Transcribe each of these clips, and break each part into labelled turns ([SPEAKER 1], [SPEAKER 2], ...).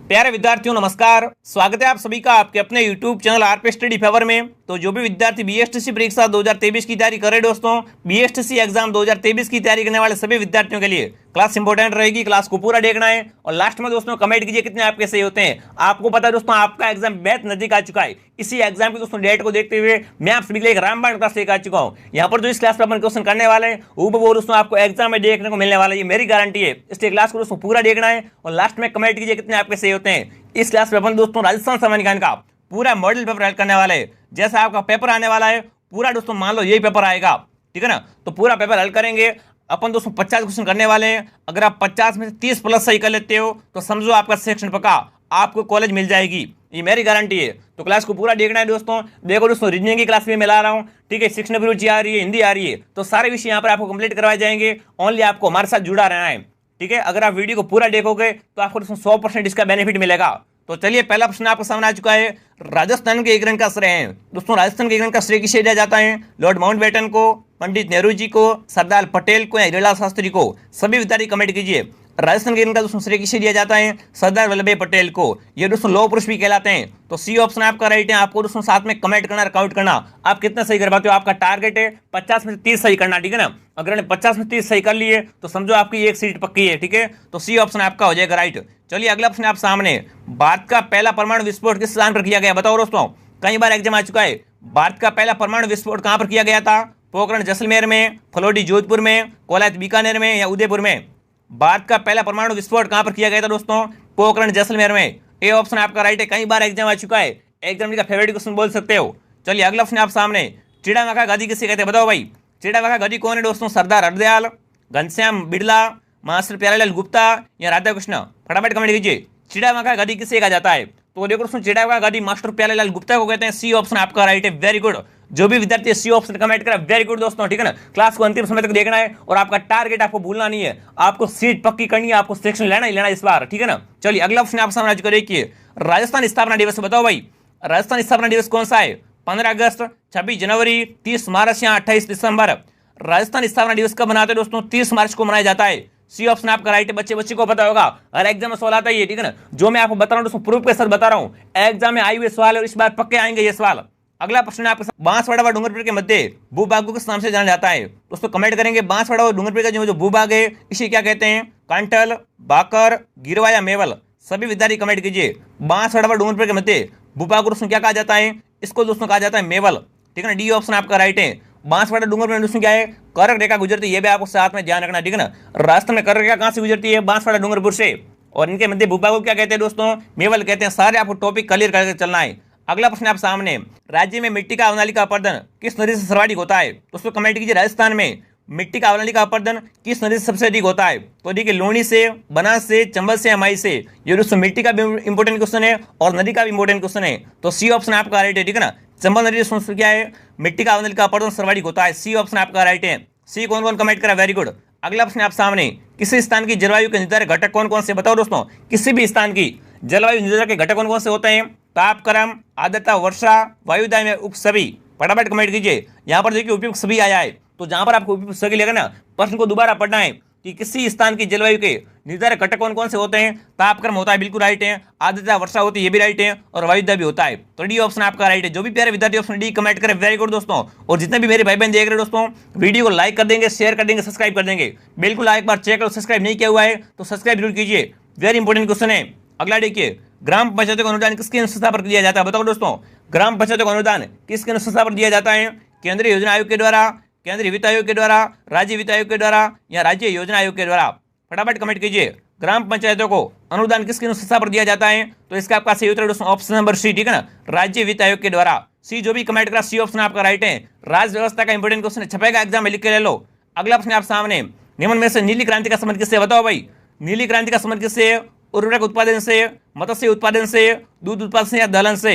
[SPEAKER 1] प्यारे विद्यार्थियों नमस्कार। स्वागत है आप सभी का आपके अपने YouTube channel RP study favour में। तो जो भी विद्यार्थी बीएसटीसी परीक्षा 2023 की तैयारी कर रहे दोस्तों, बीएसटीसी एग्जाम 2023 की तैयारी करने वाले सभी विद्यार्थियों के लिए क्लास इंपॉर्टेंट रहेगी। क्लास को पूरा देखना है और लास्ट में दोस्तों कमेंट कीजिए कितने आपके सही होते हैं। आपको पता है दोस्तों आपका एग्जाम बेहद नजदीक आ चुका है। इसी एग्जाम की दोस्तों डेट को देखते हुए मैं आप सभी के लिए एक रामबाण क्लास लेकर आ चुका हूँ। यहाँ पर जो इस क्लास पर अपन क्वेश्चन करने वाले हैं वो दोस्तों आपको एग्जाम में देखने को मिलने वाला है, ये मेरी गारंटी है। इसलिए क्लास को दोस्तों पूरा देखना है और लास्ट में कमेंट कीजिए कितने आपके सही होते हैं। इस क्लास में अपन दोस्तों राजस्थान सामान्य ज्ञान का पूरा मॉडल पेपर हल करने वाले हैं। जैसा आपका पेपर आने वाला है पूरा दोस्तों मान लो यही पेपर आएगा, ठीक है ना। तो पूरा पेपर हल करेंगे अपन दोस्तों 50 क्वेश्चन करने वाले हैं। अगर आप 50 में से 30 प्लस सही कर लेते हो तो समझो आपका सिलेक्शन पक्का, आपको कॉलेज मिल जाएगी, ये मेरी गारंटी है। तो क्लास को पूरा देखना है दोस्तों। देखो दोस्तों रीजनिंग की क्लास में मैं ला रहा हूँ, ठीक है। शिक्षण अभिरुचि आ रही है, हिंदी आ रही है, तो सारे विषय यहाँ पर आपको कंप्लीट करवाए जाएंगे। ओनली आपको हमारे साथ जुड़ा रहना है, ठीक है। अगर आप वीडियो को पूरा देखोगे तो आपको दोस्तों 100% इसका बेनिफिट मिलेगा। तो चलिए पहला प्रश्न आपके सामने आ चुका है। राजस्थान के एक रन का श्रेय है दोस्तों, राजस्थान के एक रन का श्रेय किसे दिया जाता है? लॉर्ड माउंटबेटन को, पंडित नेहरू जी को, सरदार पटेल को या हिरालाल शास्त्री को? सभी विद्यार्थी कमेंट कीजिए। राजस्थान के एक रन का दोस्तों श्रेय किसे दिया जाता है? सरदार वल्लभ भाई पटेल को। ये दोस्तों लौह पुरुष भी कहलाते हैं। तो सी ऑप्शन आपका राइट है। आपको दोस्तों साथ में कमेंट करना, काउंट करना आप कितना सही कर पाते हो। आपका टारगेट है 50 में से 30 सही करना, ठीक है ना। अगर 50 में 30 सही कर लिए तो समझो आपकी एक सीट पक्की है, ठीक है। तो सी ऑप्शन आपका हो जाएगा राइट। चलिए अगला प्रश्न आप सामने। भारत का पहला परमाणु विस्फोट किस स्थान पर किया गया? बताओ दोस्तों, कई बार एग्जाम आ चुका है। भारत का पहला परमाणु विस्फोट कहां पर किया गया था? पोखरण जैसलमेर में, फलोडी जोधपुर में, कोलायत बीकानेर में या उदयपुर में? भारत का पहला परमाणु विस्फोट कहां पर किया गया था दोस्तों? पोखरण जैसलमेर में। ए ऑप्शन आपका राइट है। कई बार एग्जाम आ चुका है, एग्जाम का फेवरेट क्वेश्चन बोल सकते हो। चलिए अगला प्रश्न आप सामने। चिड़ामाखा गादी किसे कहते हैं? बताओ भाई, चिड़ामाखा गादी कौन है दोस्तों? सरदार हरदयाल, घनश्याम बिड़ला, मास्टर प्यारेलाल गुप्ता या राधा कृष्ण? फटाफट कमेंट कीजिए। चिड़ामाखा गादी किसे कहा जाता है? तो देखो दोस्तों चिड़ामाखा गादी मास्टर प्यारेलाल गुप्ता को कहते हैं। सी ऑप्शन आपका राइट है। Very good. जो भी विद्यार्थी सी ऑप्शन कमेंट करा वेरी गुड दोस्तों, ठीक है ना। क्लास को अंतिम समय तक देखना है और आपका टारगेट आपको भूलना नहीं है। आपको सीट पक्की करनी है, आपको सिलेक्शन लेना ही लेना इस बार, ठीक है ना। चलिए अगला प्रश्न आप सामने आज देखिए। राजस्थान स्थापना दिवस बताओ भाई, राजस्थान स्थापना दिवस कौन सा है? 15 अगस्त, 26 जनवरी, 30 मार्च या 28 दिसंबर? राजस्थान स्थापना दिवस कब मनाते हैं दोस्तों? 30 मार्च को मनाया जाता है। सी ऑप्शन आपका राइट है। बच्चे को पता होगा, हर एग्जाम में सवाल आता है ये, ठीक है ना। जो मैं आपको बता रहा हूँ दोस्तों प्रूफ के साथ बता रहा हूँ। एग्जाम में आई हुए सवाल और इस बार पक्के आएंगे ये सवाल। अगला प्रश्न आपके साथ। बांसवाड़ा व डूंगरपुर के मध्य भूभाग को किस नाम से जाना जाता है? दोस्तों कमेंट करेंगे। बांसवाड़ा और डूंगरपुर का जो भूभाग है इसे क्या कहते हैं? कांटल, बाकर, गिरवा या मेवल? सभी विद्यार्थी कमेंट कीजिए। बांसवाड़ा व डूंगरपुर के मध्य भूभाग को दोस्तों क्या कहा जाता है? इसको दोस्तों कहा जाता है मेवल, ठीक है ना। डी ऑप्शन आपका राइट है। बांसवाड़ा डूंगरपुर में दोस्तों क्या है? कर्क रेखा गुजरती है, ये भी आपको साथ में ध्यान रखना, ठीक है ना। राजस्थान में कर्क रेखा कहां से गुजरती है? बांसवाड़ा डूंगरपुर से। और इनके मध्य भूभाग को क्या कहते हैं दोस्तों? मेवल कहते हैं। सारे आपको टॉपिक क्लियर करके चलना है। अगला प्रश्न आप सामने। राज्य में मिट्टी का अवनाली का अपरदन किस नदी से सर्वाधिक होता है? दोस्तों कमेंट कीजिए। राजस्थान में मिट्टी का अवनाली का अपरदन किस नदी से सबसे अधिक होता है? तो देखिए लूणी से, बनास से, चंबल से या माई से? ये दोस्तों मिट्टी का भी इंपॉर्टेंट क्वेश्चन है और नदी का भी इंपॉर्टेंट क्वेश्चन है। तो सी ऑप्शन आपका राइट है, ठीक है ना। चंबल नदी से क्या है? मिट्टी का अवनाली का अपरदन सर्वाधिक होता है। सी ऑप्शन आपका राइट है। सी कौन कौन कमेंट करा? Very good. अगला प्रश्न आप सामने। किसी स्थान की जलवायु के निर्धारक घटक कौन कौन से? बताओ दोस्तों, किसी भी स्थान की जलवायु निर्धारक के घटक कौन कौन से होते हैं? तापक्रम, आर्द्रता, वर्षा, वायुदाय में उप सभी? फटाफट कमेंट कीजिए। यहाँ पर देखिए उपयुक्त सभी आया है, तो जहां पर आपको उपयुक्त सभी लेगा ना, प्रश्न को दोबारा पढ़ना है कि किसी स्थान की जलवायु के निर्धारक घटक कौन कौन से होते हैं? तापक्रम होता है, बिल्कुल राइट है। आर्द्रता, वर्षा होती है, ये भी राइट है। और वायुदाय भी होता है, तो डी ऑप्शन आपका राइट है। जो भी प्यारे विद्यार्थी ऑप्शन डी कमेंट करें वेरी गुड दोस्तों। और जितने भी मेरे भाई बहन देख रहे हैं दोस्तों, वीडियो को लाइक कर देंगे, शेयर कर देंगे, सब्सक्राइब कर देंगे। बिल्कुल एक बार चेक करो, सब्सक्राइब नहीं किया हुआ है तो सब्सक्राइब जरूर कीजिए। वेरी इंपॉर्टेंट क्वेश्चन है। अगला देखिए। ग्राम पंचायतों को अनुदान किसकी अनुशंसा पर दिया जाता है? बताओ दोस्तों, ग्राम पंचायतों को अनुदान किसकी अनुशंसा पर दिया जाता है? केंद्रीय योजना आयोग के द्वारा, केंद्रीय वित्त आयोग के द्वारा, राज्य वित्त आयोग के द्वारा या राज्य योजना आयोग के द्वारा? फटाफट कमेंट कीजिए। ग्राम पंचायतों को अनुदान किसकी अनुशंसा पर दिया जाता है? तो इसका आपका सही उत्तर दोस्तों ऑप्शन नंबर सी, ठीक है ना। राज्य वित्त आयोग के द्वारा। सी जो भी कमेंट करा सी ऑप्शन आपका राइट है। राज्य व्यवस्था का इंपोर्टेंट क्वेश्चन छपेगा एग्जाम में, लिख के ले लो। अगला प्रश्न आप सामने। निम्न में से नीली क्रांति का संबंध किससे? बताओ भाई, नीली क्रांति का संबंध किससे? उर्वरक उत्पादन से, मत्स्य उत्पादन से, दूध उत्पादन से या दलहन से?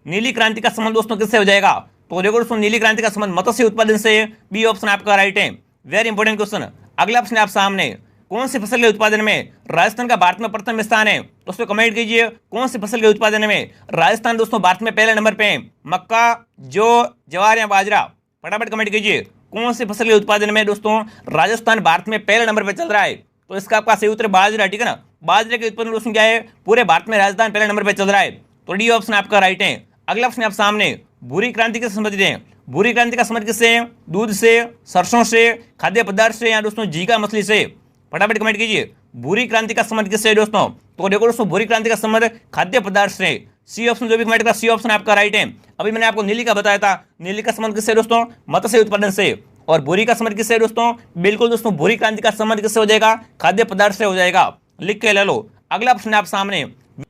[SPEAKER 1] नीली क्रांति का संबंध दोस्तों किससे हो जाएगा? तो देखो दोस्तों नीली क्रांति का संबंध मत्स्य उत्पादन से। बी ऑप्शन आपका राइट है। Very important question. अगला प्रश्न आप सामने। कौन सी फसल के उत्पादन में राजस्थान का भारत में प्रथम स्थान है? दोस्तों कमेंट कीजिए। कौन सी फसल के उत्पादन में राजस्थान दोस्तों भारत में पहले नंबर पे है? मक्का, जौ, ज्वार या बाजरा? फटाफट कमेंट कीजिए। कौन सी फसल के उत्पादन में दोस्तों राजस्थान भारत में पहले नंबर पे चल रहा है? तो इसका आपका सही उत्तर बाजरा, ठीक है ना। बाजरे के उत्पादन दोस्तों क्या है, पूरे भारत में राजस्थान पहले नंबर पर चल रहा है, तो डी ऑप्शन आपका राइट है। अगला ऑप्शन आप सामने, भूरी क्रांति किससे संबंधित है? भूरी क्रांति का संबंध किससे है? दूध से, सरसों से, खाद्य पदार्थ से, या दोस्तों झींगा मछली से? फटाफट कमेंट कीजिए, भूरी क्रांति का संबंध किससे है दोस्तों? तो देखो दोस्तों, भूरी क्रांति का संबंध खाद्य पदार्थ से। सी ऑप्शन जो भी कमेंट करा, सी ऑप्शन आपका राइट है। अभी मैंने आपको नीली का बताया था, नीली का संबंध किससे दोस्तों? मत्स्य उत्पादन से। और भूरी का संबंध किससे दोस्तों? बिल्कुल दोस्तों, भूरी क्रांति का संबंध किससे हो जाएगा? खाद्य पदार्थ से हो जाएगा, लिख के ले लो। अगला ऑप्शन आप सामने,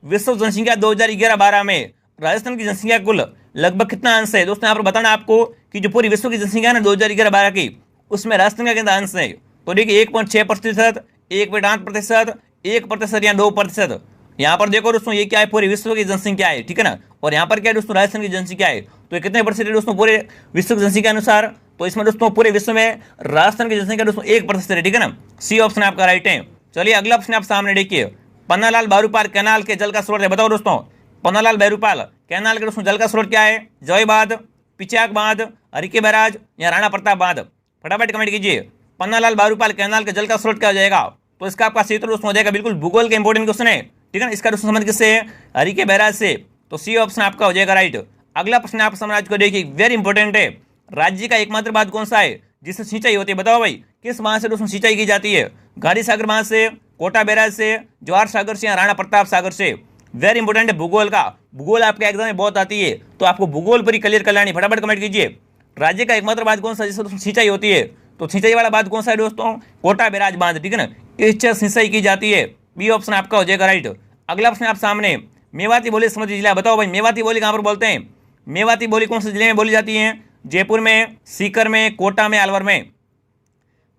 [SPEAKER 1] विश्व जनसंख्या 2011-12 में राजस्थान की जनसंख्या कुल लगभग कितना अंश है? दोस्तों यहाँ पर बताना आपको कि जो पूरी विश्व की जनसंख्या है ना 2011-12 की, उसमें राजस्थान का कितना अंश है? तो देखिए 1.6%, 1.8%, 1% या 2%। यहाँ पर देखो दोस्तों, ये क्या है? पूरे विश्व की जनसंख्या है, ठीक है ना। और यहाँ पर क्या है दोस्तों? राजस्थान की जनसंख्या है। तो ये कितने परसेंट है दोस्तों पूरे विश्व की जनसंख्या के अनुसार? तो इसमें दोस्तों पूरे विश्व में राजस्थान की जनसंख्या दोस्तों 1% है, ठीक है ना। सी ऑप्शन आपका राइट है। चलिए अगला ऑप्शन आप सामने देखिए, पन्नालाल बारूपाल कैनाल के जल का स्रोत है। बताओ दोस्तों, पन्नालाल बारूपाल कैनाल के दोस्तों जल का स्रोत क्या है? जय बांध, पिचाक बांध, हरिके बैराज या राणा प्रताप बांध? फटाफट कमेंट कीजिए, पन्नालाल बारूपाल कैनाल के जल का स्रोत क्या हो जाएगा? तो इसका आपका सही उत्तर दोस्तों हो जाएगा, बिल्कुल भूगोल के इंपोर्टेंट क्वेश्चन है, ठीक है ना। इसका दोस्तों संबंध किससे है? हरिके बैराज से। तो सी ऑप्शन आपका हो जाएगा राइट। अगला प्रश्न आप समाज को देखिए, वेरी इंपॉर्टेंट है। राज्य का एकमात्र बांध कौन सा है जिससे सिंचाई होती है? बताओ भाई, किस बांध से दोस्तों सिंचाई की जाती है? गांधी सागर बांध से, कोटा बैराज से, जवाहर सागर से या राणा प्रताप सागर से? वेरी इंपॉर्टेंट है भूगोल का, भूगोल आपके एग्जाम में बहुत आती है, तो आपको भूगोल पर ही क्लियर कर लानी। फटाफट कमेंट कीजिए, राज्य का एकमात्र बांध कौन सा जिससे दोस्तों सिंचाई होती है? तो सिंचाई वाला बांध कौन सा है दोस्तों? कोटा बैराज बांध, ठीक है ना। इससे सिंचाई की जाती है, बी ऑप्शन आपका हो जाएगा राइट। अगला प्रश्न आप सामने, मेवाती बोली संबंधित जिला। बताओ भाई, मेवाती बोली कहाँ पर बोलते हैं? मेवाती बोली कौन से जिले में बोली जाती है? जयपुर में, सीकर में, कोटा में, अलवर में?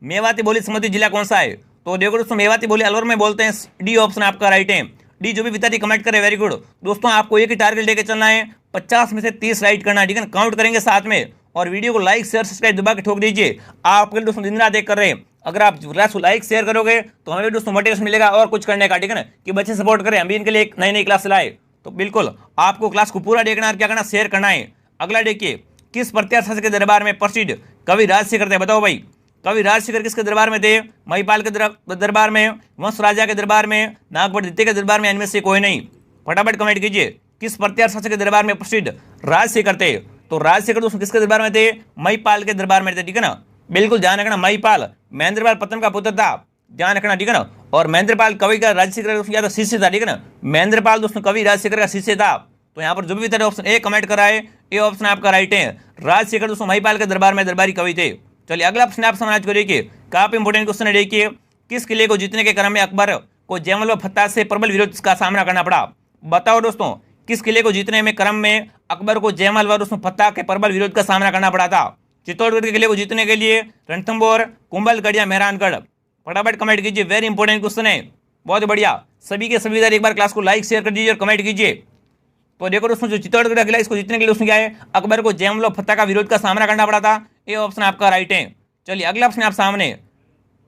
[SPEAKER 1] मेवाती बोली संबंधित जिला कौन सा है? तो देखो दोस्तों, मेवाती बोली अलवर में बोलते हैं, डी ऑप्शन आपका राइट है। डी जो भी विद्यार्थी कमेंट करे वेरी गुड। दोस्तों आपको एक ही टारगेट लेके चलना है, 50 में से 30 राइट करना है, ठीक है ना। काउंट करेंगे साथ में, और वीडियो को लाइक शेयर सब्सक्राइब दबा के ठोक दीजिए। आपके दोस्तों दिन रात देख कर रहे हैं, अगर आप लाइक शेयर करोगे तो हमें दोस्तों मोटिवेशन मिलेगा और कुछ करने का, ठीक है ना, कि बच्चे सपोर्ट करें, हम भी इनके लिए एक नई नई क्लास चलाए। तो बिल्कुल आपको क्लास को पूरा देखना और क्या करना, शेयर करना है। अगला देखिए, किस प्रत्यार शासक के दरबार में प्रसिद्ध कवि राजशेखर थे? बताओ भाई, कवि राजशेखर किसके दरबार में थे? महिपाल के दरबार में, वंश राजा के दरबार में, नागपुर द्वितीय के दरबार में, इनमें से कोई नहीं? फटाफट कमेंट कीजिए, किस प्रत्यार शासक के दरबार में प्रसिद्ध राजशेखर थे? तो राजशेखर दोस्तों किसके दरबार में थे? महिपाल के दरबार में थे, ठीक है ना। बिल्कुल ध्यान रखना, महिपाल महेंद्रपाल प्रथम का पुत्र था, ध्यान रखना, ठीक है ना। और महेंद्रपाल कवि का राजशेखर का शिष्य था, ठीक है ना। महेंद्रपाल दोस्तों कवि राजशेखर का शिष्य था। तो यहाँ पर जो भी ऑप्शन ए कमेंट करा है, ए ऑप्शन आपका राइट है। राजशेखर दोस्तों महिपाल के दरबार में दरबारी कवि थे। चलिए अगला ऑप्शन आप समाज को देखिए, काफी इंपोर्टेंट क्वेश्चन है। देखिए, किस किले को जीतने के क्रम में अकबर को जयमल व फत्ताह से प्रबल विरोध का सामना करना पड़ा? बताओ दोस्तों, किस किले को जीतने में क्रम में अकबर को जयमल व दोस्तों फत्ताह के प्रबल विरोध का सामना करना पड़ा था? चित्तौड़गढ़ के किले को जीतने के लिए रणथंभौर, कुंभलगढ़ या मेहरानगढ़? फटाफट कमेंट कीजिए, वेरी इंपॉर्टेंट क्वेश्चन है, बहुत बढ़िया। सभी के सभी एक बार क्लास को लाइक शेयर कर दीजिए और कमेंट कीजिए। तो देखो दोस्तों, जो चित्तौड़गढ़ का किला इसको जीतने के लिए उसमें क्या है, अकबर को जयमल व फत्ताह का विरोध का सामना करना पड़ा था। ये ऑप्शन आपका राइट है। चलिए अगला ऑप्शन आप सामने,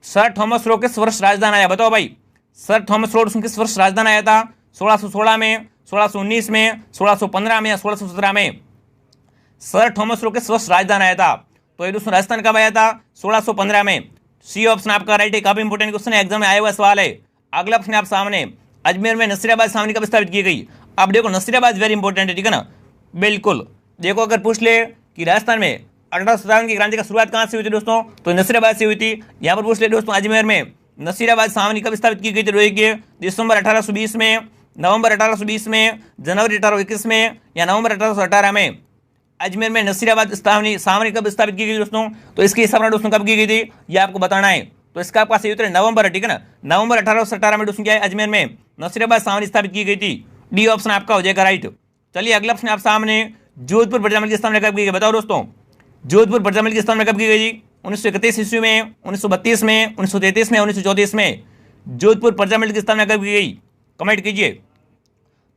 [SPEAKER 1] सर थॉमस रो किस वर्ष राजधान आया? बताओ भाई, सर थॉमस रो किस वर्ष राजधान आया था? 1616 में, 1619 में, 1615 में या 1617 में? सर थॉमस रो किस वर्ष राजधान आया था? तो ये दोस्तों राजस्थान कब आया था? 1615 में। सी ऑप्शन आपका राइट है, काफी इंपोर्टेंट क्वेश्चन है, एग्जाम में आया हुआ सवाल है। अगला ऑप्शन आप सामने, अजमेर में नसीराबाद छावनी कब स्थापित की गई? अब देखो नसीराबाद वेरी इंपॉर्टेंट है, ठीक है ना। बिल्कुल देखो, अगर पूछ ले कि राजस्थान में 1857 की क्रांति का शुरुआत कहाँ से हुई थी दोस्तों, तो नसीराबाद से हुई थी। यहाँ पर पूछ ले दोस्तों, अजमेर में नसीराबाद छावनी कब स्थापित की गई थी? देखिए, दिसंबर 1820 में, नवंबर 1820 में, जनवरी 1821 में या नवंबर 1818 में? अजमेर में नसीराबाद छावनी कब स्थापित की गई दोस्तों? तो इसकी स्थापना दोस्तों कब की गई थी, ये आपको बताना है। तो इसका आपका सही उत्तर नवंबर, ठीक है ना। नवंबर 1818 में दोस्तों क्या है, अजमेर में नसीराबाद छावनी स्थापित की गई थी। डी ऑप्शन आपका हो जाएगा राइट। चलिए अगला प्रश्न आप सामने, जोधपुर प्रजामंडल की स्थापना कब की गई? बताओ दोस्तों, जोधपुर प्रजामंडल की स्थापना कब की गई जी? 1931 ईस्वी में, 1932 में, 1933 में, 1934 में? जोधपुर प्रजामंडल की स्थापना कब की गई? कमेंट कीजिए।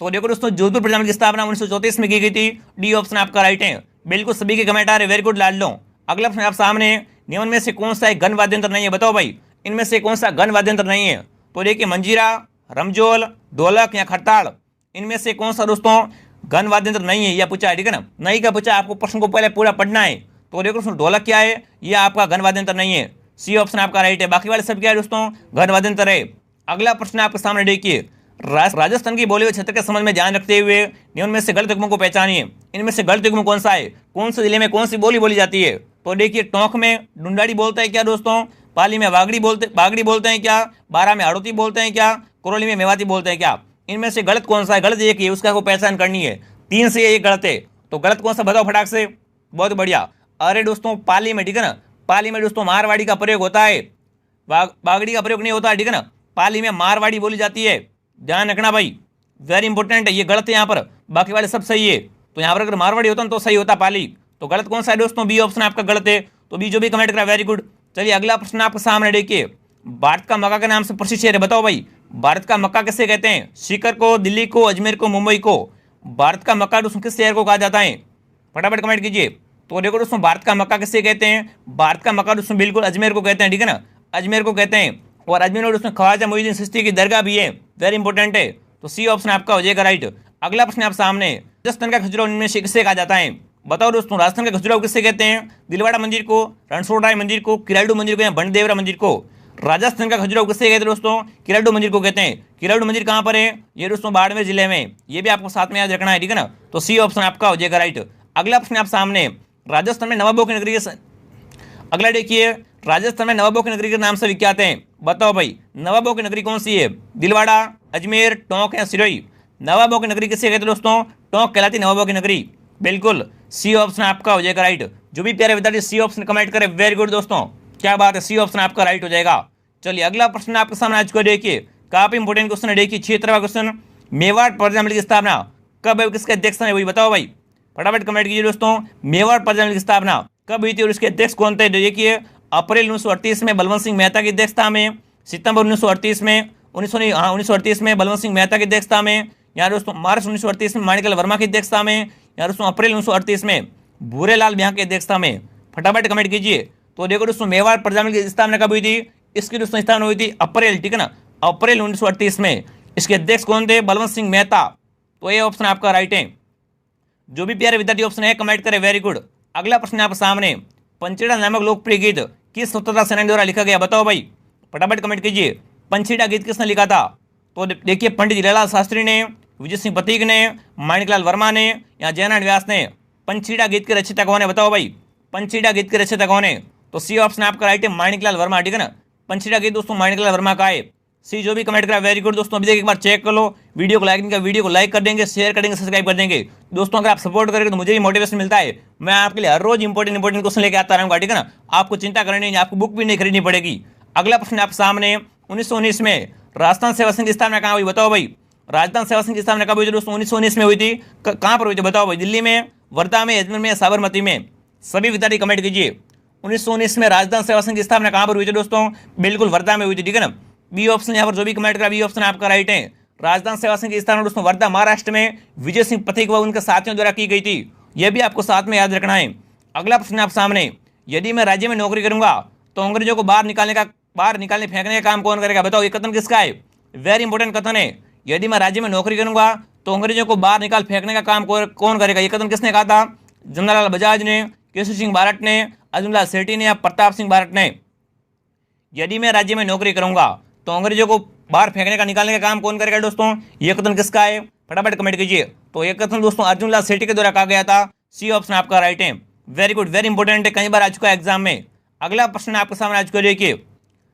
[SPEAKER 1] तो देखो दोस्तों, जोधपुर प्रजामंडल की स्थापना 1934 में की गई थी। डी ऑप्शन आपका राइट है। बिल्कुल सभी के कमेंट आ रहे, वेरी गुड, लाड लो। अगला प्रश्न आप सामने, निम्न में से कौन सा एक घन वाद्य यंत्र नहीं है? बताओ भाई, इनमें से कौन सा घन वाद्य यंत्र नहीं है? तो देखिए, मंजीरा, रमजोल, ढोलक या खरताल? इनमें से कौन सा दोस्तों घन वाद्य यंत्र नहीं है, यह पूछा है, ठीक है ना। नहीं का पूछा, आपको प्रश्न को पहले पूरा पढ़ना है। तो देखो दोस्तों, ढोलक क्या है, यह आपका घन वाद्य यंत्र नहीं है। सी ऑप्शन आपका राइट है। बाकी वाले सब क्या है दोस्तों, घन वाद्यंत्र है। अगला प्रश्न आपके सामने देखिए, राजस्थान की बोली व क्षेत्र के संबंध में ध्यान रखते हुए निम्न में से गलत युग्मों को पहचानिए। इनमें से गलत युग्म कौन सा है, कौन से जिले में कौन सी बोली बोली जाती है। तो देखिए, टोंक में डुंडाड़ी बोलते हैं क्या दोस्तों, पाली में बागड़ी बोलते हैं क्या, बारा में हाड़ौती बोलते हैं क्या, करौली में मेवाती बोलते हैं क्या। इनमें से गलत कौन सा है, गलत एक ही है, उसका आपको पहचान करनी है। 3 से ये गलत है, तो गलत कौन सा बताओ फटाक से। बहुत बढ़िया। अरे दोस्तों, पाली में, ठीक है ना, पाली में दोस्तों मारवाड़ी का प्रयोग होता है, बागड़ी का प्रयोग नहीं होता है, ठीक है ना। पाली में मारवाड़ी बोली जाती है, ध्यान रखना भाई, वेरी इंपॉर्टेंट है। ये गलत है यहाँ पर, बाकी वाले सब सही है। तो यहाँ पर अगर मारवाड़ी होता ना तो सही होता पाली। तो गलत कौन सा है दोस्तों, बी ऑप्शन आपका गलत है। तो बी जो भी कमेंट करा वेरी गुड। चलिए अगला प्रश्न आपके सामने देखिए, भारत का मक्का के नाम से प्रसिद्ध शहर है, बताओ भाई भारत का मक्का किसे कहते हैं। सीकर को, दिल्ली को, अजमेर को, मुंबई को। भारत का मक्का दोस्तों किस शहर को कहा जाता है, फटाफट कमेंट कीजिए। तो देखो दोस्तों, भारत का मक्का किसे कहते हैं, भारत का मक्का दोस्तों बिल्कुल अजमेर को कहते हैं, ठीक है ना, अजमेर को कहते हैं। और अजमेर में दोस्तों ख्वाजा मोइनुद्दीन चिश्ती की दरगाह भी है, वेरी इंपॉर्टेंट है। तो सी ऑप्शन आपका हो जाएगा राइट। अगला प्रश्न आप सामने, राजस्थान का खजुराहो इनमें से किसे कहा जाता है। बताओ दोस्तों, राजस्थान का खजुराहो किसे कहते हैं, दिलवाड़ा मंदिर को, रणछोड़राय मंदिर को, किराडू मंदिर को या बनदेवरा मंदिर को। राजस्थान का खजुराहो किसे कहते हैं दोस्तों, किराडू मंदिर को कहते हैं। किराडू मंदिर कहाँ पर है, ये दोस्तों बाड़मेर जिले में। ये भी आपको साथ में याद रखना है, ठीक है ना। तो सी ऑप्शन आपका हो जाएगा राइट। अगला प्रश्न आप सामने, राजस्थान में नवाबों की नगरी, अगला देखिए, राजस्थान में नवाबों की नगरी के नाम से विख्यात है। बताओ भाई नवाबों की नगरी कौन सी है, दिलवाड़ा, अजमेर, टोंक या सिरोही। नवाबों की नगरी किसे कहते हैं दोस्तों, टोंक कहलाती नवाबों की नगरी, बिल्कुल सी ऑप्शन आपका हो जाएगा राइट। जो भी प्यारे विद्यार्थी सी ऑप्शन कमेंट करे वेरी गुड दोस्तों, क्या बात है, सी ऑप्शन आपका राइट हो जाएगा। चलिए अगला प्रश्न आपके सामने आज को देखिए, काफी इंपोर्टेंट क्वेश्चन है। देखिए 6वां क्वेश्चन, मेवाड़ प्रजा मंडल की स्थापना कब है, किसके अध्यक्ष है, वही बताओ भाई, फटाफट कमेंट कीजिए दोस्तों। मेवाड़ प्रजा मंडल की स्थापना कब हुई थी और इसके अध्यक्ष कौन थे। देखिए अप्रैल 1938 में बलवंत सिंह मेहता की अध्यक्षता में, सितंबर 1938 में 1938 में बलवंत सिंह मेहता की अध्यक्षता में, यहाँ दोस्तों मार्च 1938 में माणिकलाल वर्मा की अध्यक्षता में, यहाँ दोस्तों अप्रैल 1938 में भूरेलाल ब्याह की अध्यक्षता में। फटाफट कमेंट कीजिए। तो देखो दोस्तों, मेवाड़ प्रजा मंडल की स्थापना कब हुई थी, इसकी दोस्तों स्थापना हुई थी अप्रैल, ठीक है ना, अप्रैल 1938 में। इसके अध्यक्ष कौन थे, बलवंत सिंह मेहता। तो ये ऑप्शन आपका राइट है। जो भी प्यारे विद्यार्थी ऑप्शन है कमेंट करें वेरी गुड। अगला प्रश्न आपके सामने, पंचेड़ा नामक लोकप्रिय गीत किस स्वतंत्रता सेनानी द्वारा लिखा गया, बताओ भाई, फटाफट कमेंट कीजिए। पंचेड़ा गीत किसने लिखा था। तो देखिए पंडित जीरालाल शास्त्री ने, विजय सिंह पथिक ने, माणिकलाल वर्मा ने या जयनारायण व्यास ने। पंचेड़ा गीत के रचयिता कौन है, बताओ भाई, पंचेड़ा गीत के रचयिता कौन है। तो सी ऑप्शन आपका राइट है, माणिकलाल वर्मा, ठीक है ना। पंचेड़ा गीत दोस्तों माणिकलाल वर्मा का है। सी जो भी कमेंट करा वेरी गुड दोस्तों। अभी देखिए एक बार चेक कर लो, वीडियो को लाइक नहीं किया, वीडियो को लाइक कर देंगे, शेयर कर देंगे, सब्सक्राइब कर देंगे दोस्तों। अगर आप सपोर्ट करेंगे तो मुझे भी मोटिवेशन मिलता है। मैं आपके लिए हर रोज इंपॉर्टेंट क्वेश्चन लेके आता रहूंगा, ठीक है ना। आपको चिंता करनी नहीं, आपको बुक भी नहीं खरीदनी पड़ेगी। अगला प्रश्न आप सामने, 1919 में राजस्थान सेवा संघ की स्थापना कहाँ हुई, बताओ भाई। राजस्थान सेवा संघ की स्थापना कब हुई थी दोस्तों, 1919 में हुई थी। कहाँ पर हुई थी बताओ भाई, दिल्ली में, वर्धा में, अजमेर में, साबरमती में। सभी विद्यार्थी कमेंट कीजिए। 1919 में राजस्थान सेवा संघ की स्थापना कहाँ पर हुई थी दोस्तों, बिल्कुल वर्धा में हुई थी, ठीक है ना। बी ऑप्शन यहाँ पर जो भी कमेंट करा बी ऑप्शन आपका राइट है। राजस्थान सेवा संघ की स्थापना दोस्तों वर्धा महाराष्ट्र में विजय सिंह पथिक व उनके साथियों द्वारा की गई थी। यह भी आपको साथ में याद रखना है। अगला प्रश्न आप सामने, यदि मैं राज्य में नौकरी करूंगा तो अंग्रेजों को बाहर निकालने फेंकने का काम कौन करेगा, बताओ। ये कथन किसका है, वेरी इंपॉर्टेंट कथन है। यदि मैं राज्य में नौकरी करूंगा तो अंग्रेजों को बाहर निकाल फेंकने का काम कौन करेगा। ये कथन किसने कहा था, जमनालाल बजाज ने, केशव सिंह बारट ने, अर्जुनलाल सेठी ने या प्रताप सिंह बारट ने। यदि मैं राज्य में नौकरी करूंगा तो अंग्रेजों को बाहर फेंकने का निकालने का काम कौन करेगा दोस्तों। ये कथन किसका है, फटाफट कमेंट कीजिए। तो ये कथन दोस्तों अर्जुनलाल सेठी के द्वारा कहा गया था। सी ऑप्शन आपका राइट है। वेरी गुड, वेरी इंपॉर्टेंट है, कई बार आ चुका है एग्जाम में। अगला प्रश्न आपके सामने आ चुका है, देखिए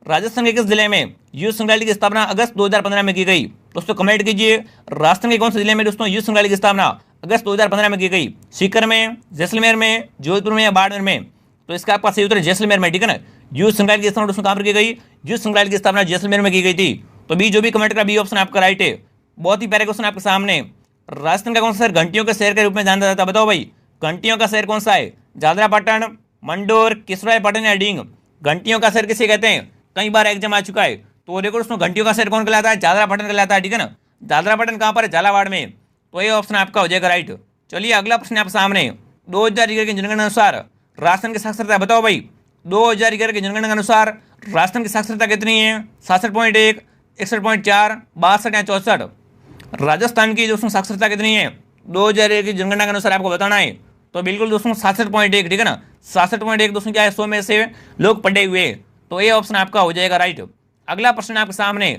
[SPEAKER 1] राजस्थान के किस जिले में युद्ध संग्रहालय की स्थापना अगस्त 2015 में की गई। दोस्तों कमेंट कीजिए, राजस्थान के कौन से जिले में दोस्तों युद्ध संग्रहालय की स्थापना अगस्त 2015 में की गई। सीकर में, जैसलमेर में, जोधपुर में या बाड़मेर में। तो इसका आपका सही उत्तर है जैसलमेर में, ठीक है ना। युद्ध संग्रहालय की स्थापना दोस्तों कहाँ पर की गई, युद्ध संग्रहालय की स्थापना जैसलमेर में की गई थी। तो बी जो भी कमेंट करा बी ऑप्शन आपका राइट है। बहुत ही प्यारे क्वेश्चन आपके सामने, राजस्थान का कौन सा शहर घंटियों के शहर के रूप में जाना जाता है, बताओ भाई। घंटियों का शहर कौन सा है, जादरापाटन, मंडोर, किसरायपाटन या डींग। घंटियों का शहर किसे कहते हैं, कई बार एग्जाम आ चुका है। तो देखो उसमें घंटियों का शहर कौन कहलाता है, जादरापाटन कहलाता है, ठीक है ना। जादरापाटन कहाँ पर है, झालावाड़ में। तो ये ऑप्शन आपका हो जाएगा राइट। चलिए अगला प्रश्न आप सामने, 2011 की जनगणना अनुसार राजस्थान की साक्षरता बताओ भाई। 2011 की जनगणना के अनुसार राजस्थान की साक्षरता कितनी है, 67.1, 61.4, 62 या 64। राजस्थान की दोस्तों साक्षरता कितनी है 2001 की जनगणना के अनुसार आपको बताना है। तो बिल्कुल दोस्तों 67.1, ठीक है ना। 67.1 दोस्तों क्या है, 100 में से लोग पढ़े हुए। तो ये ऑप्शन आपका हो जाएगा राइट। अगला प्रश्न आपके सामने,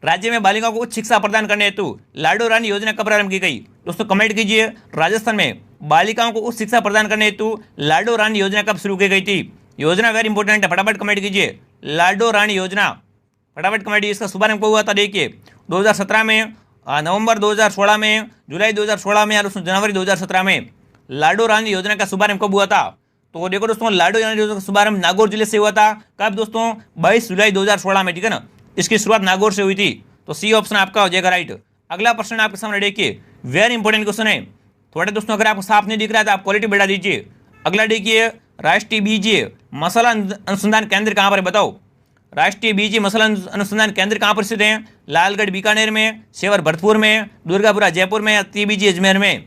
[SPEAKER 1] राज्य में बालिकाओं को उच्च शिक्षा प्रदान करने हेतु लाडो रानी योजना कब प्रारंभ की गई? दोस्तों कमेंट कीजिए, राजस्थान में बालिकाओं को उच्च शिक्षा प्रदान करने हेतु लाडो रानी योजना कब शुरू की गई थी? योजना वेरी इंपॉर्टेंट है, फटाफट कमेंट कीजिए। लाडो रानी योजना, फटाफट कमेंट कीजिए। इसका शुभारंभ कब हुआ था? देखिए 2017 में, नवंबर 2016 में, जुलाई 2016 में या दोस्तों जनवरी 2017 में लाडो रानी योजना का शुभारंभ कब हुआ था? तो देखो दोस्तों, लाडो रानी योजना का शुभारंभ नागौर जिले से हुआ था। कब दोस्तों? 22 जुलाई 2016 में, ठीक है ना। इसकी शुरुआत नागौर से हुई थी। तो सी ऑप्शन आपका हो जाएगा राइट। अगला प्रश्न आपके सामने देखिए, वेरी इंपॉर्टेंट क्वेश्चन है। थोड़े दोस्तों अगर आपको साफ नहीं दिख रहा है तो आप क्वालिटी बढ़ा दीजिए। अगला देखिए, राष्ट्रीय बीज मसाला अनुसंधान केंद्र कहाँ पर है? बताओ। राष्ट्रीय बीज मसाला अनुसंधान केंद्र कहाँ पर स्थित है? लालगढ़ बीकानेर में, सेवर भरतपुर में, दुर्गापुरा जयपुर में या TBG अजमेर में?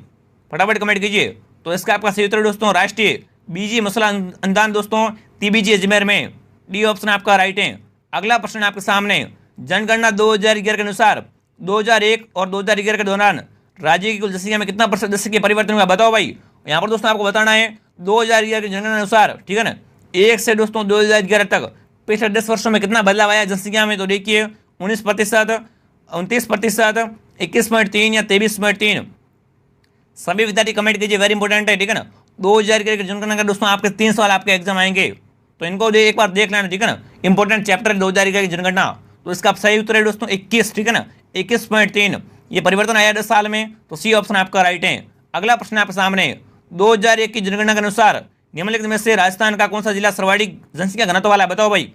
[SPEAKER 1] फटाफट कमेंट कीजिए। तो इसका आपका सही उत्तर दोस्तों राष्ट्रीय बीज मसाला अनुसंधान दोस्तों TBG अजमेर में, डी ऑप्शन आपका राइट है। अगला प्रश्न आपके सामने, जनगणना 2011 के अनुसार 2001 और 2011 के दौरान राज्य की कुल जनसंख्या में कितना % जनसंख्या परिवर्तन हुआ? बताओ भाई। यहाँ पर दोस्तों आपको बताना है 2011 की जनगणना अनुसार, ठीक है ना, 1 से दोस्तों 2011 तक पिछले 10 वर्षों में कितना बदलाव आया जनसंख्या में? तो देखिए 19%, 29%, 21.3 या 23.3। सभी विद्यार्थी कमेंट कीजिए, वेरी इंपॉर्टेंट है, ठीक है ना। 2011 की जनगणना का दोस्तों आपके 3 सवाल आपके एग्जाम आएंगे, तो इनको एक बार देख लेना, ठीक है ना। इंपॉर्टेंट चैप्टर 2011 की जनगणना। तो इसका सही उत्तर है दोस्तों 21, ठीक है ना, 21.3। ये परिवर्तन आया 10 साल में, तो सी ऑप्शन आपका राइट है। अगला प्रश्न आपके सामने, 2001 की जनगणना के अनुसार निम्नलिखित में से राजस्थान का कौन सा जिला सर्वाधिक जनसंख्या घनत्व वाला है? बताओ भाई।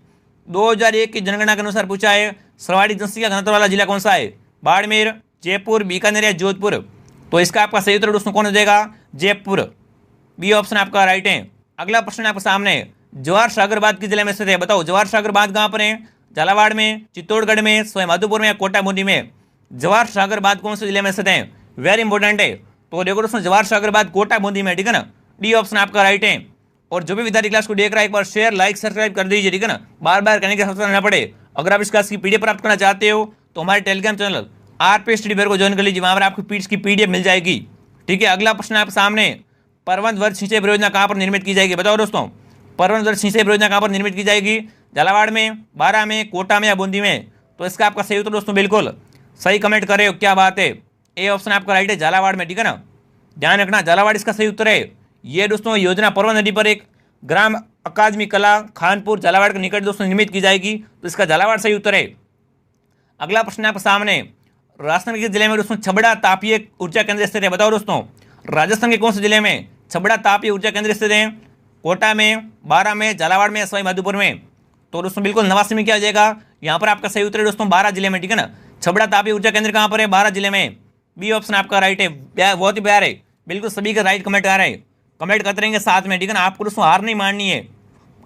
[SPEAKER 1] 2001 की जनगणना के अनुसार पूछा है, सर्वाधिक जनसंख्या घनत्व वाला जिला कौन सा है? बाड़मेर, जयपुर, बीकानेर या जोधपुर? तो इसका आपका सही उत्तर दोस्तों कौन हो जाएगा? जयपुर, बी ऑप्शन आपका राइट है। अगला प्रश्न आपके सामने, जवाहर सागर बांध किस जिले में स्थित है? बताओ। जवाहर सागर बांध कहाँ पर है? झालावाड़ में, चित्तौड़गढ़ में, सवाई माधोपुर में या कोटा बूंदी में? जवाहर सागर बांध कौन से जिले में स्थित है? वेरी इंपॉर्टेंट है। तो देखो दोस्तों, जवाहर सागर बांध कोटा बूंदी में, ठीक है ना, डी ऑप्शन आपका राइट है। और जो भी विद्यार्थी क्लास को देख रहा है एक बार शेयर, लाइक, सब्सक्राइब कर दीजिए, ठीक है ना, बार बार करने की आवश्यकता ना पड़े। अगर आप इस क्लास की PDF प्राप्त करना चाहते हो तो हमारे Telegram channel RP study fair को ज्वाइन कर लीजिए, वहाँ पर आपको की PDF मिल जाएगी, ठीक है। अगला प्रश्न आपके सामने, परवंत वर्ष सिंचाई परियोजना कहाँ पर निर्मित की जाएगी? बताओ दोस्तों। परवंत वर्ष सिंचाई परियोजना कहाँ पर निर्मित की जाएगी? झालावाड़ में, बारा में, कोटा में या बूंदी में? तो इसका आपका सही उत्तर दोस्तों बिल्कुल सही कमेंट कर रहे हो, क्या बात है। ए ऑप्शन आपका राइट है, झालावाड़ में, ठीक है ना। ध्यान रखना, झालावाड़ इसका सही उत्तर है। ये दोस्तों योजना परवंत नदी पर एक ग्राम अकादमी कला खानपुर झालावाड़ के निकट दोस्तों निर्मित की जाएगी, तो इसका झालावाड़ सही उत्तर है। अगला प्रश्न आपके सामने, राजस्थान के जिले में दोस्तों छबड़ा तापीय ऊर्जा केंद्र स्थित है? बताओ दोस्तों। राजस्थान के कौन से जिले में छबड़ा तापीय ऊर्जा केंद्र स्थित है? कोटा में, बारा में, झालावाड़ में या सवाई माधोपुर में? तो दोस्तों बिल्कुल नवासी में क्या आ जाएगा? यहाँ पर आपका सही उत्तर है दोस्तों बारा जिले में, ठीक है ना। छबड़ा तापीय ऊर्जा केंद्र कहाँ पर है? बारा जिले में, बी ऑप्शन आपका राइट है। बहुत ही प्यार है, बिल्कुल सभी का राइट कमेंट आ रहा है, कमेंट करते रहेंगे साथ में, ठीक है ना। आपको दोस्तों हार नहीं माननी है,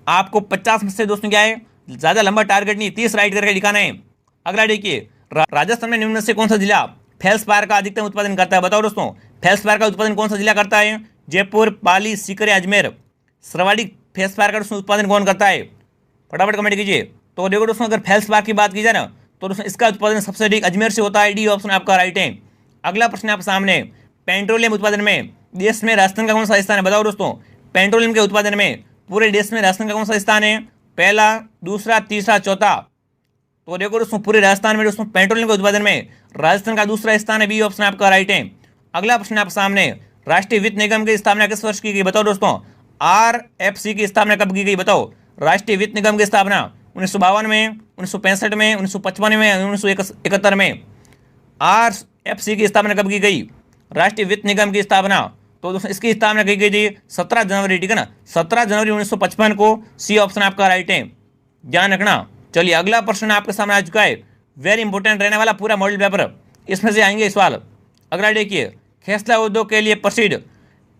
[SPEAKER 1] आपको 50 में से दोस्तों क्या है, ज़्यादा लंबा टारगेट नहीं, 30 राइट करके दिखाना है। अगला देखिए, राजस्थान में निम्न में से कौन सा जिला फेल्सपायर का अधिकतम उत्पादन करता है? बताओ दोस्तों। फेल्सपायर का उत्पादन कौन सा जिला करता है? जयपुर, पाली, सीकर या अजमेर? सर्वाधिक फेल्सपायर का दोस्तों उत्पादन कौन करता है? फटाफट कमेंट कीजिए। तो देखो दोस्तों, अगर फेल्सपायर की बात की जाए ना तो दोस्तों इसका उत्पादन सबसे अधिक अजमेर से होता है, डी ऑप्शन आपका राइट है। अगला प्रश्न आपके सामने, पेट्रोलियम उत्पादन में देश में राजस्थान का कौन सा स्थान है? बताओ दोस्तों। पेट्रोलियम के उत्पादन में पूरे देश में राजस्थान का कौन सा स्थान है? पहला, दूसरा, तीसरा, चौथा? तो देखो दोस्तों, पूरे राजस्थान में दोस्तों पेट्रोलियम के उत्पादन में राजस्थान का दूसरा स्थान है, बी ऑप्शन आपका राइट है। अगला प्रश्न आपके सामने, राष्ट्रीय वित्त निगम की स्थापना किस वर्ष की गई? बताओ दोस्तों। RFC की स्थापना कब की गई? बताओ। राष्ट्रीय वित्त निगम की स्थापना 1952 में, 1965 में, 1955 में, 1971 में? RFC की स्थापना कब की गई? राष्ट्रीय वित्त निगम की स्थापना, तो दोस्तों इसकी स्थापना की गई थी 17 जनवरी, ठीक है ना, 17 जनवरी 1955 को, सी ऑप्शन आपका राइट है, ध्यान रखना। चलिए अगला प्रश्न आपके सामने आ चुका है, वेरी इंपॉर्टेंट रहने वाला पूरा मॉडल पेपर, इसमें से आएंगे सवाल। अगला देखिए, खेसला उद्योग के लिए प्रसिद्ध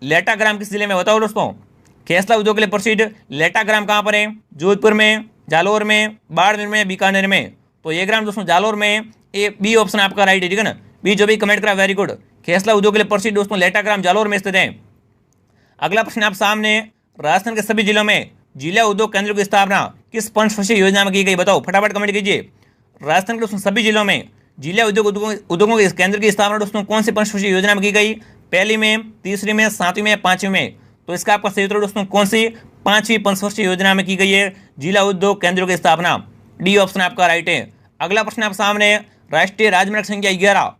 [SPEAKER 1] लेटाग्राम किस जिले में? बताओ दोस्तों। खेसला उद्योग के लिए प्रसिद्ध लेटाग्राम कहाँ पर है? जोधपुर में, जालौर में, बाड़मेर में, बीकानेर में? तो ये ग्राम दोस्तों जालौर में, ए बी ऑप्शन आपका राइट है, ठीक है ना। बी जो भी कमेंट करा वेरी गुड। खेसला उद्योग के लिए प्रसिद्ध दोस्तों लेटाग्राम जालौर में स्थित है। अगला प्रश्न आप सामने, राजस्थान के सभी जिलों में जिला उद्योग केंद्रों की स्थापना किस पंचवर्षीय योजना में की गई? बताओ, फटाफट कमेंट कीजिए। राजस्थान के दोस्तों सभी जिलों में जिला उद्योगों के केंद्र की स्थापना दोस्तों कौन सी पंचवर्षीय योजना में की गई? पहली में, तीसरी में, सातवीं में, पांचवीं में? तो इसका आपका सही उत्तर दोस्तों कौन सी 5वीं पंचवर्षीय योजना में की गई है जिला उद्योग केंद्रों की स्थापना। डी ऑप्शन आपका राइट है। अगला प्रश्न आप सामने, राष्ट्रीय राजमार्ग संख्या 11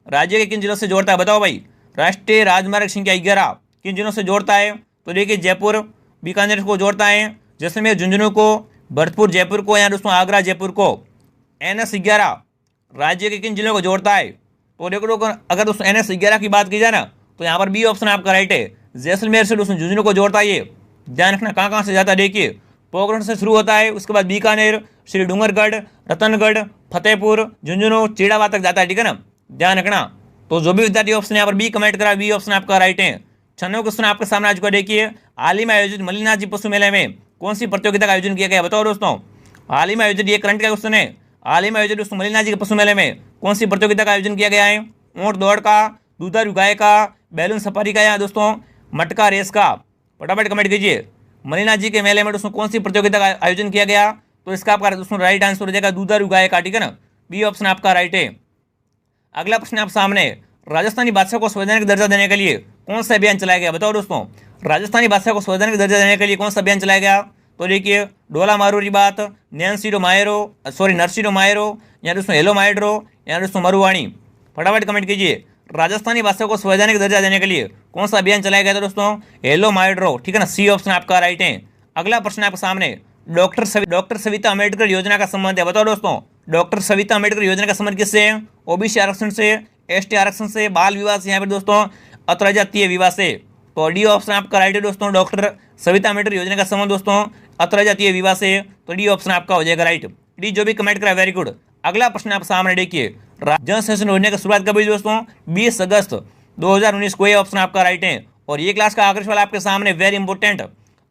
[SPEAKER 1] राज्य के किन जिलों से जोड़ता है, बताओ भाई। राष्ट्रीय राजमार्ग संख्या 11 किन जिलों से जोड़ता है, तो देखिए जयपुर बीकानेर को जोड़ता है, जैसलमेर झुंझुनू को, भरतपुर जयपुर को, या दोस्तों आगरा जयपुर को। NH 11 राज्य के किन जिलों को जोड़ता है, तो देखो अगर दोस्तों NH 11 की बात की जाए ना, तो यहाँ पर बी ऑप्शन आपका राइट है। जैसलमेर से दोस्तों झुंझुनू को जोड़ता है। ये ध्यान रखना कहाँ कहाँ से जाता है, देखिए पोखरण से शुरू होता है, उसके बाद बीकानेर, श्री डूंगरगढ़, रतनगढ़, फतेहपुर, झुंझुनू, चिड़ावा तक जाता है, ठीक है ना, ध्यान रखना। तो जो भी विद्यार्थी ऑप्शन यहाँ पर बी कमेंट करा, बी ऑप्शन आपका राइट है। 96 क्वेश्चन आपके सामने आज को देखिए, हाल ही में आयोजित मल्लिनाथ जी पशु मेले में कौन सी प्रतियोगिता का आयोजन किया गया, बताओ दोस्तों। हाल ही में आयोजित, ये करंट का क्वेश्चन है, हाल ही में आयोजित दोस्तों मल्लिनाथ जी के पशु मेले में कौन सी प्रतियोगिता का आयोजन किया गया है। ऊंट दौड़ का, दुधारू गाय का, बैलून सफारी का, या दोस्तों मटका रेस का। फटाफट कमेंट कीजिए, मल्लिनाथ जी के मेले में दोस्तों कौन सी प्रतियोगिता का आयोजन किया गया, तो इसका आपका दोस्तों राइट आंसर हो जाएगा दुधारू गाय का, ठीक है ना, बी ऑप्शन आपका राइट है। अगला प्रश्न आप सामने, राजस्थानी भाषा को संवैधानिक दर्जा देने के लिए कौन सा अभियान चलाया गया, बताओ दोस्तों। राजस्थानी भाषा को संवैधानिक दर्जा देने के लिए कौन सा अभियान चलाया गया, तो देखिए डोला मारूरी बात, नरसिरो मायरो, या दोस्तों हेलो माइड्रो, या दोस्तों मरुवाणी। फटाफट कमेंट कीजिए, राजस्थानी भाषा को संवैधानिक दर्जा देने के लिए कौन सा अभियान चलाया गया था दोस्तों, हेलो माइड्रो, ठीक है ना, सी ऑप्शन आपका राइट है। अगला प्रश्न आपके सामने, डॉक्टर सविता अम्बेडकर योजना का संबंध है, बताओ दोस्तों। डॉक्टर सविता अम्बेडकर योजना का संबंध किससे है, ओबीसी आरक्षण से, एसटी आरक्षण से, बाल विवाह से, यहाँ पर दोस्तों अत्र जातीय विवाह से। तो डी ऑप्शन आपका राइट है दोस्तों, डॉक्टर सविता अम्बेडकर योजना का संबंध दोस्तों अत्र जातीय विवाह से, तो डी ऑप्शन आपका हो जाएगा राइट। डी जो भी कमेंट करा वेरी गुड। अगला प्रश्न आप सामने देखिए, जन सेशन योजना की शुरुआत कब हुई दोस्तों, 20 अगस्त 2019 को, ये ऑप्शन आपका राइट है। और ये क्लास का आखिरी सवाल आपके सामने वेरी इंपॉर्टेंट,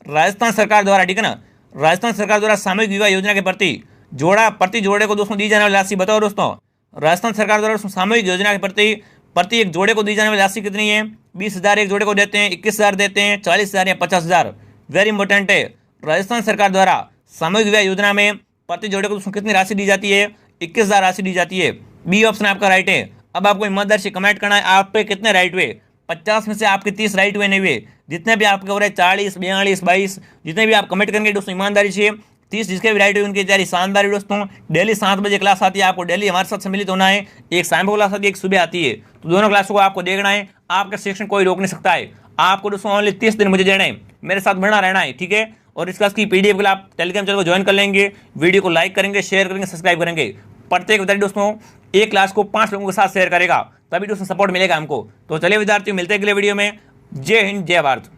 [SPEAKER 1] राजस्थान सरकार द्वारा, ठीक है ना, राजस्थान सरकार द्वारा सामूहिक विवाह योजना के प्रति जोड़े को दोस्तों दी जाने वाली राशि, बताओ दोस्तों। राजस्थान सरकार द्वारा सामूहिक योजना के प्रति एक जोड़े को दी जाने वाली राशि कितनी है, 20,000 एक जोड़े को देते हैं, 21,000 देते हैं, 40,000 या 50,000। वेरी इंपॉर्टेंट है, राजस्थान सरकार द्वारा सामूहिक विवाह योजना में प्रति जोड़े को दोस्तों कितनी राशि दी जाती है, 21,000 राशि दी जाती है। बी ऑप्शन आपका राइट है। अब आपको ईमानदारी से कमेंट करना है, आप पे कितने राइट हुए। 50 में से आपके 30 राइट हुए नहीं हुए, जितने भी आपके हो रहे 40, 42, 22, जितने भी आप कमेंट करेंगे दोस्तों ईमानदारी से 30 जिसके भी राइट हुए उनकी तैयारी शानदार है दोस्तों। डेली 7 बजे क्लास आती है, आपको डेली हमारे साथ सम्मिलित होना है। एक शाम को क्लास आती है, एक सुबह आती है, तो दोनों क्लासों को आपको देखना है। आपका सेक्शन कोई रोक नहीं सकता है। आपको दोस्तों ओनली 30 दिन मुझे देना है, मेरे साथ बना रहना है, ठीक है। और इस क्लास की PDF के लिए आप टेलीग्राम चैनल को ज्वाइन कर लेंगे, वीडियो को लाइक करेंगे, शेयर करेंगे, सब्सक्राइब करेंगे। प्रत्येक विद्यार्थी दोस्तों एक क्लास को 5 लोगों के साथ शेयर करेगा, तभी दोस्तों सपोर्ट मिलेगा हमको। तो चलिए विद्यार्थियों, मिलते हैं अगले वीडियो में। जय हिंद, जय भारत।